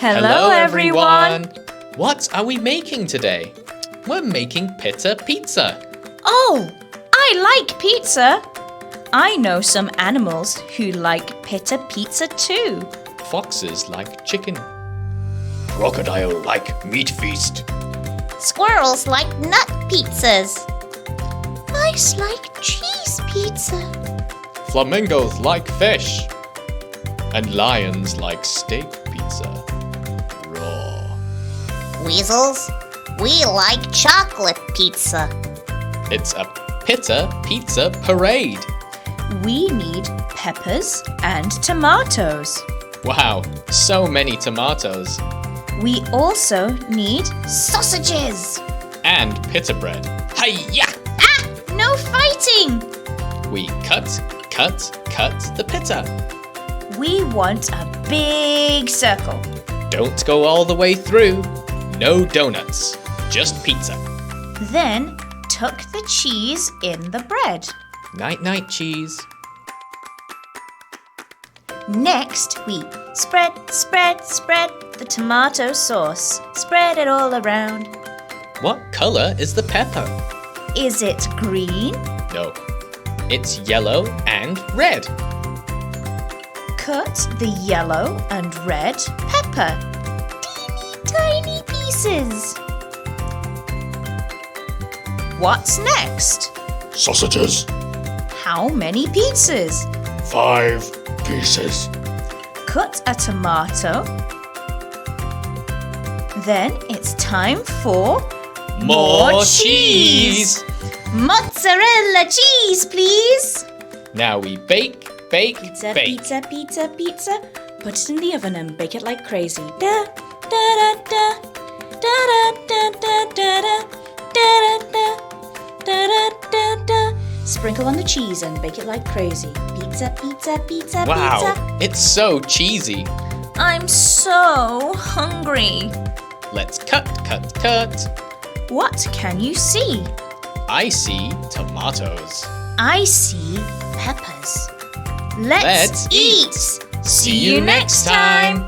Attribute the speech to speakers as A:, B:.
A: Hello everyone!
B: What are we making today? We're making Pita pizza.
A: Oh, I like pizza. I know some animals who like Pita pizza too.
B: Foxes like chicken. Crocodile like meat feast.
C: Squirrels like nut pizzas. Mice like cheese pizza.
B: Flamingos like fish. And lions like steak pizza. Raw.
C: Weasels, we like chocolate pizza.
B: It's a Pita pizza parade.
A: We need peppers and tomatoes.
B: Wow, so many tomatoes.
A: We also need
C: Sausages.
B: And pita bread. Hi-ya!
C: Ah, no fighting.
B: We cut the pita.
A: We want a big circle.
B: Don't go all the way through. No donuts, just pizza.
A: Then tuck the cheese in the bread.
B: Night-night, cheese.
A: Next, we spread the tomato sauce. Spread it all around.
B: What color is the pepper?
A: Is it green?
B: No, it's yellow and red.
A: Cut the yellow and red pepper. Teeny tiny pieces. What's next?
D: Sausages.
A: How many pieces?
D: 5 pieces.
A: Cut a tomato. Then it's time for
B: More cheese.
A: Mozzarella cheese, please.
B: Now we bake.
A: Pizza. Put it in the oven and bake it like crazy. Da da da da da da da da da da da da. Sprinkle on the cheese and bake it like crazy. Pizza.
B: Wow, it's so cheesy.
A: I'm so hungry.
B: Let's cut.
A: What can you see?
B: I see tomatoes.
A: I see peppers. Let's
B: Let's eat.
A: See you next time.